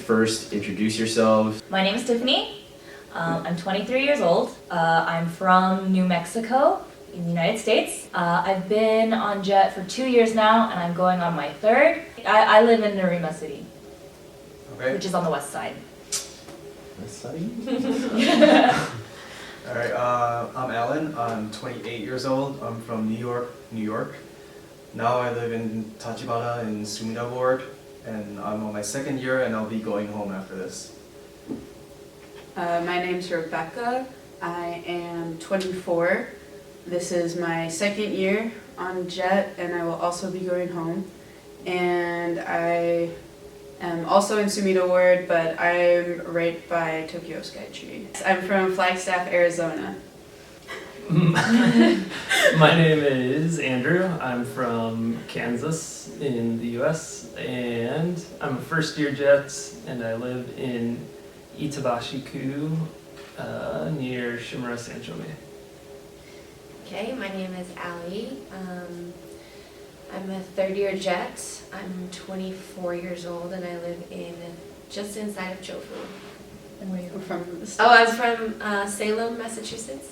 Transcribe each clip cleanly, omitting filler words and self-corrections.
first introduce yourselves. My name is Tiffany. I'm 23 years old. I'm from New Mexico in the United States. I've been on JET for 2 years now, and I'm going on my third. I live in Narima City, Okay. which is on the west side. All right. I'm Alan. I'm 28 years old. I'm from New York, New York. Now I live in Tachibana in Sumida Ward, and I'm on my second year, and I'll be going home after this. My name's Rebecca. I am 24. This is my second year on JET, and I will also be going home. And I am also in Sumida Ward, but I'm right by Tokyo Skytree. I'm from Flagstaff, Arizona. My name is Andrew. I'm from Kansas in the US, and I'm a first year JET, and I live in Itabashiku near Shimura Sanchome. Okay, my name is Allie. I'm a third year JET. I'm 24 years old and I live in just inside of Chofu. And where are you We're from? from the Oh, I was from Salem, Massachusetts.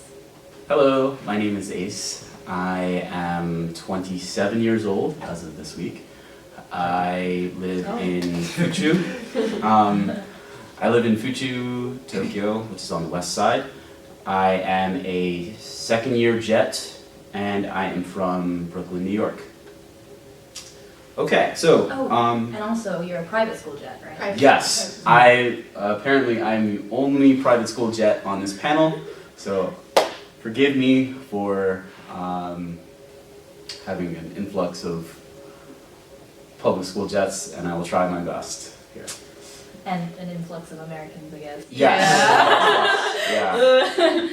Hello, my name is Ace. I am 27 years old as of this week. I live in Fuchu. I live in Fuchu, Tokyo, which is on the west side. I am a second year JET, and I am from Brooklyn, New York. Okay, so, And also, you're a private school JET, right? Private. yes, apparently I'm the only private school JET on this panel, so forgive me for having an influx of public school JETs, and I will try my best here. And an influx of Americans, I guess. Yes.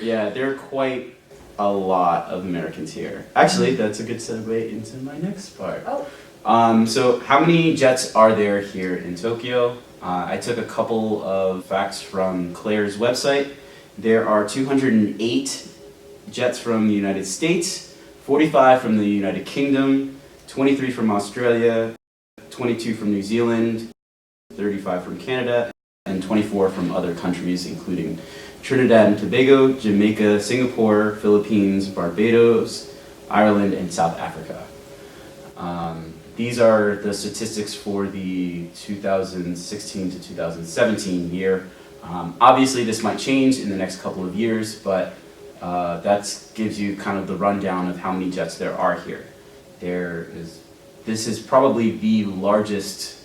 Yeah, there are quite a lot of Americans here. Actually, that's a good segue into my next part. Oh. So how many JETs are there here in Tokyo? I took a couple of facts from Claire's website. There are 208 JETs from the United States, 45 from the United Kingdom, 23 from Australia, 22 from New Zealand, 35 from Canada, and 24 from other countries, including Trinidad and Tobago, Jamaica, Singapore, Philippines, Barbados, Ireland, and South Africa. These are the statistics for the 2016 to 2017 year. Obviously, this might change in the next couple of years, but that gives you kind of the rundown of how many JETs there are here. This is probably the largest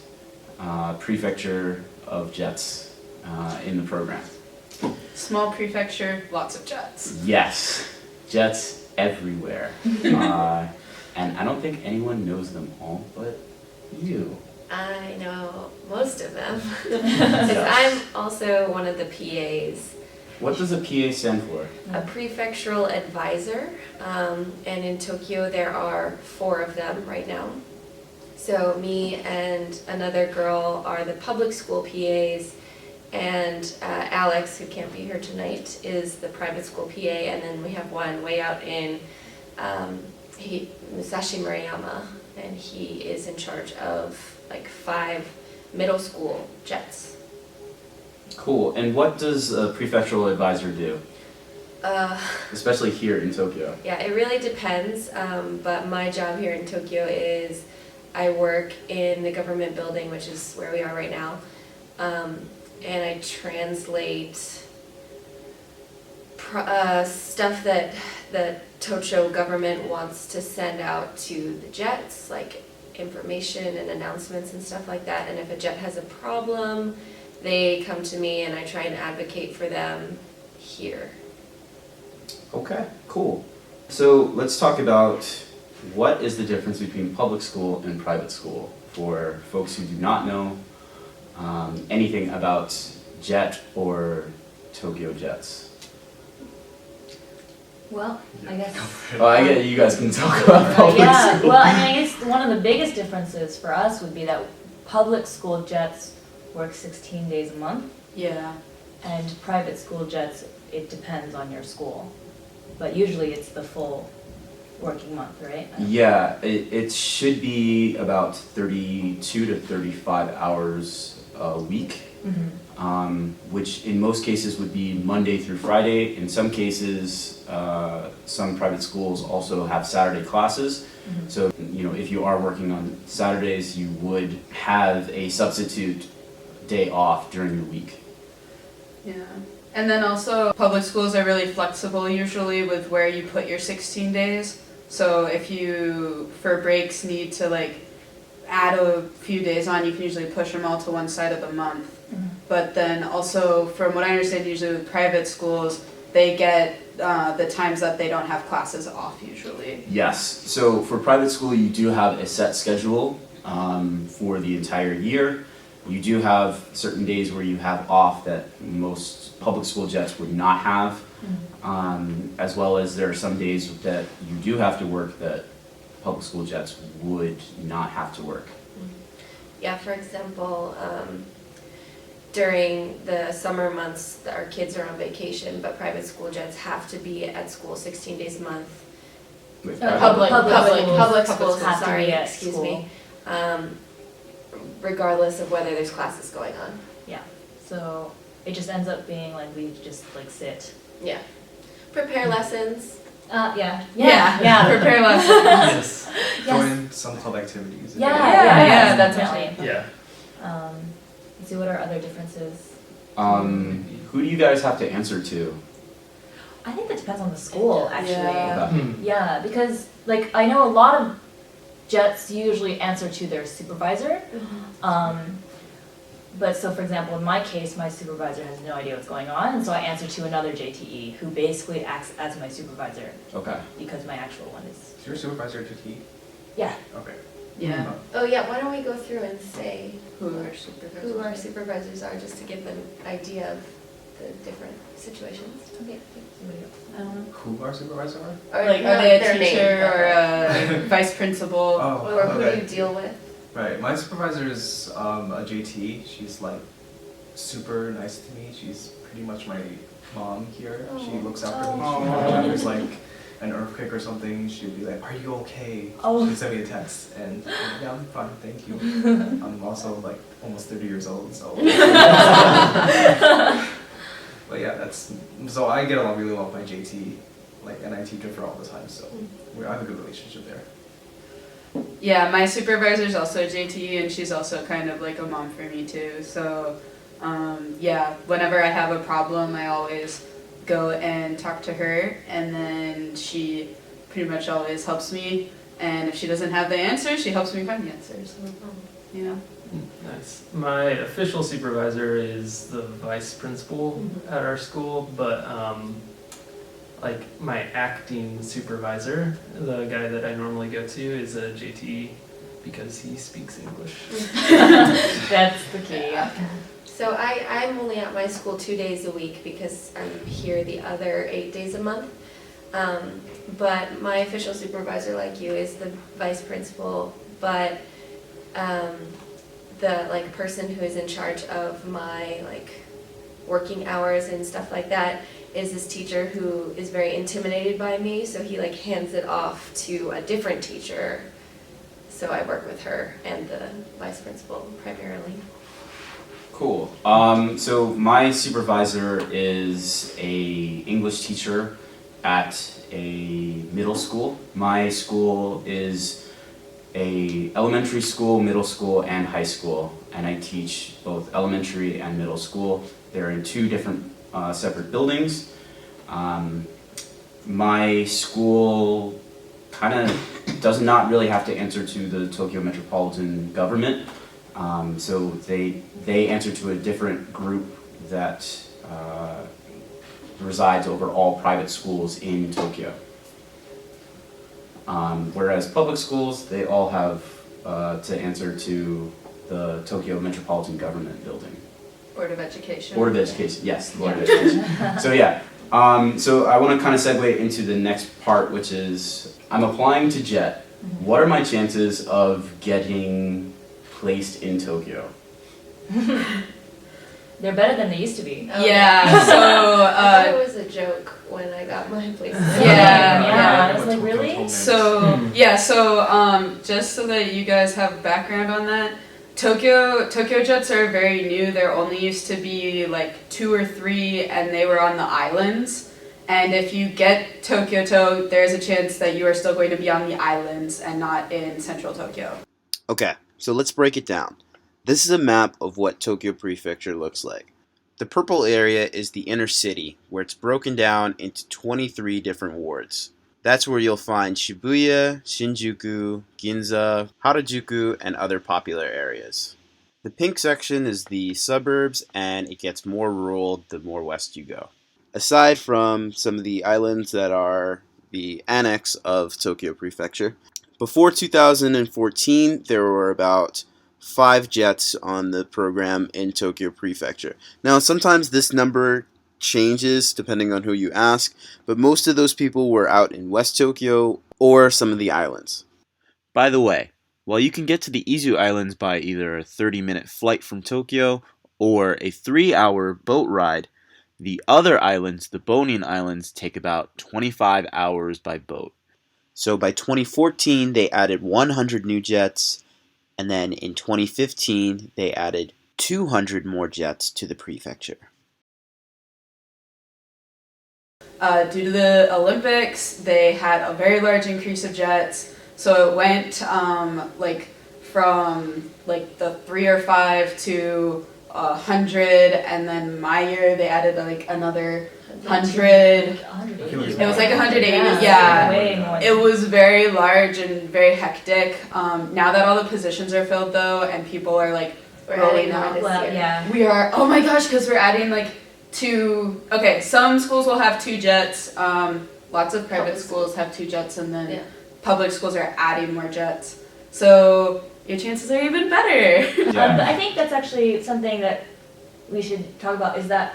prefecture of JETs in the program. small prefecture, lots of JETs. Yes, JETs everywhere. And I don't think anyone knows them all, but you. I know most of them. Because I'm also one of the PAs. What does a PA stand for? A prefectural advisor, and in Tokyo there are 4 of them right now. So me and another girl are the public school PAs, and Alex, who can't be here tonight, is the private school PA, and then we have one way out in Musashi Murayama, and he is in charge of like 5 middle school JETs. Cool. And what does a prefectural advisor do? Especially here in Tokyo. Yeah, it really depends, but my job here in Tokyo is I work in the government building, which is where we are right now, and I translate stuff that the Tokyo government wants to send out to the JETs, like information and announcements and stuff like that. And if a JET has a problem, they come to me and I try and advocate for them here. Okay, cool. So let's talk about what is the difference between public school and private school for folks who do not know anything about JET or Tokyo JETs. Well, I guess. Oh, I get you guys can talk about public Yeah, school. well, I mean, I guess one of the biggest differences for us would be that public school JETs work 16 days a month, Yeah. and private school JETs, it depends on your school. But usually it's the full working month, right? Yeah, it should be about 32 to 35 hours a week. which in most cases would be Monday through Friday. In some cases, some private schools also have Saturday classes. So, you know, if you are working on Saturdays, you would have a substitute day off during the week. Yeah. And then also, public schools are really flexible usually with where you put your 16 days. So if you, for breaks, need to like add a few days on, you can usually push them all to one side of the month. But then also, from what I understand, usually with private schools, they get the times that they don't have classes off usually. Yes, so for private school, you do have a set schedule for the entire year. You do have certain days where you have off that most public school jets would not have, as well as there are some days that you do have to work that public school jets would not have to work. Yeah, for example, during the summer months, our kids are on vacation, but private school jets have to be at school 16 days a month. With Public Public schools schools, have to sorry, be at excuse school. me. Regardless of whether there's classes going on. So it just ends up being like we just like sit. Yeah. Prepare lessons. Yeah. Prepare lessons. Yes. Join some club activities. Yeah, that's definitely. Yeah. Let's see, what are other differences? Who do you guys have to answer to? I think that depends on the school, actually. Yeah. Yeah, because like I know a lot of jets usually answer to their supervisor. But so for example, in my case, my supervisor has no idea what's going on, and so I answer to another JTE who basically acts as my supervisor Okay. because my actual one is. Is your supervisor a GT? Yeah. Okay. Yeah. Oh yeah, why don't we go through and say Who are supervisors? who our supervisors are, just to give them idea of the different situations. Okay. Somebody else. I don't know. Who our supervisor are? Or Like, not are they a their name, teacher but or a vice principal? Oh, or who okay. you deal with. Right, my supervisor is a JT. She's like super nice to me. She's pretty much my mom here. She looks after me. If there's like an earthquake or something, she'd be like, "Are you okay?" Oh. She'd send me a text, and I'm like, "Yeah, I'm fine, thank you." I'm also like almost 30 years old, so. But yeah, that's so I get along really well with my JT, like, and I teach her for all the time, so I have a good relationship there. Yeah, my supervisor's also a JT, and she's also kind of like a mom for me too. So, yeah, whenever I have a problem, I always go and talk to her, and then she pretty much always helps me. And if she doesn't have the answer, she helps me find the answer. So, yeah. Nice. My official supervisor is the vice principal at our school, but like my acting supervisor, the guy that I normally go to, is a JT because he speaks English. That's the key. So I'm only at my school 2 days a week because I'm here the other 8 days a month. But my official supervisor, like you, is the vice principal, but the like person who is in charge of my like working hours and stuff like that is this teacher who is very intimidated by me, so he like hands it off to a different teacher. So I work with her and the vice principal primarily. Cool. So my supervisor is a English teacher at a middle school. My school is a elementary school, middle school, and high school, and I teach both elementary and middle school. They're in two different separate buildings. My school kind of does not really have to answer to the Tokyo metropolitan government. So they answer to a different group that resides over all private schools in Tokyo. Whereas public schools, they all have to answer to the Tokyo Metropolitan Government Building. Board of Education. Board of Education, yes, the Board of Education. So yeah, so I want to kind of segue into the next part, which is I'm applying to JET. What are my chances of getting placed in Tokyo? They're better than they used to be. Yeah, I so, thought it was a joke when I got my place. Yeah, I was What like, Tokyo really? told me. So, just so that you guys have background on that, Tokyo Jets are very new. There only used to be like 2 or 3, and they were on the islands. And if you get Tokyo, there's a chance that you are still going to be on the islands and not in central Tokyo. Okay, so let's break it down. This is a map of what Tokyo Prefecture looks like. The purple area is the inner city, where it's broken down into 23 different wards. That's where you'll find Shibuya, Shinjuku, Ginza, Harajuku, and other popular areas. The pink section is the suburbs, and it gets more rural the more west you go. Aside from some of the islands that are the annex of Tokyo Prefecture, before 2014 there were about 5 jets on the program in Tokyo Prefecture. Now sometimes this number changes depending on who you ask, but most of those people were out in West Tokyo or some of the islands. By the way, while you can get to the Izu Islands by either a 30-minute flight from Tokyo or a 3-hour boat ride, the other islands, the Bonin Islands, take about 25 hours by boat. So by 2014 they added 100 new jets, and then in 2015 they added 200 more jets to the prefecture. Due to the Olympics, they had a very large increase of jets. So it went from the 3 or 5 to 100, and then my year they added another 100. It was like 180. Yeah. Way more. It was very large and very hectic. Now that all the positions are filled though, and people are We're rolling adding more out. this Well, year. yeah. We are, oh my gosh, because we're adding 2, okay, some schools will have 2 jets, lots of private Public schools have 2 jets, and then Yeah. public schools are adding more jets. So your chances are even better. But I think that's actually something that we should talk about is that,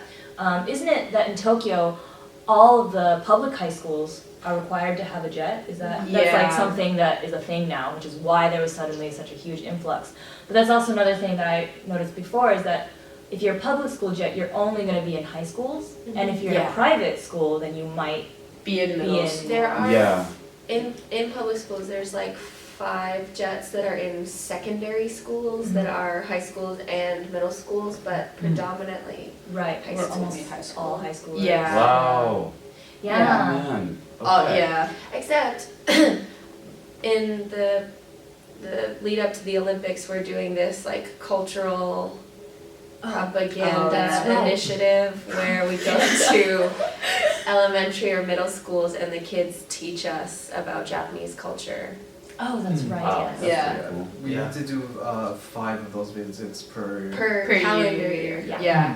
isn't it that in Tokyo, all of the public high schools are required to have a jet? Is that's like Yeah. something that is a thing now, which is why there was suddenly such a huge influx. But that's also another thing that I noticed before is that if you're a public school jet, you're only going to be in high schools, and if you're in Yeah. a private school, then you might. Be in middle in- school. There are Yeah. in public schools. There's 5 jets that are in secondary schools that are high schools and middle schools, but predominantly Right, High we're school. almost High school. all high schoolers. Yeah. Wow. Yeah. Man. Oh Okay. yeah. except in the lead up to the Olympics, we're doing this cultural propaganda that's right. initiative where we go to elementary or middle schools and the kids teach us about Japanese culture. Oh, that's right. Wow, Yes. that's Yeah. pretty cool. We have to do 5 of those visits per. Per Per calendar year. year. Yeah.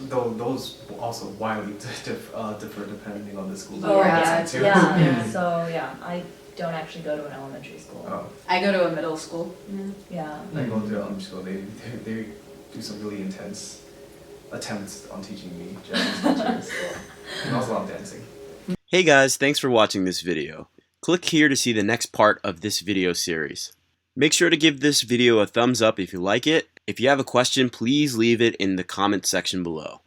Though those also widely differ depending on the school. Oh, that yeah. you go to. Yeah. Yeah. So yeah, I don't actually go to an elementary school. Oh, I go to a middle school. Yeah. I go to school. They do some really intense attempts on teaching me Japanese culture, and also a lot of dancing. Hey guys, thanks for watching this video. Click here to see the next part of this video series. Make sure to give this video a thumbs up if you like it. If you have a question, please leave it in the comment section below.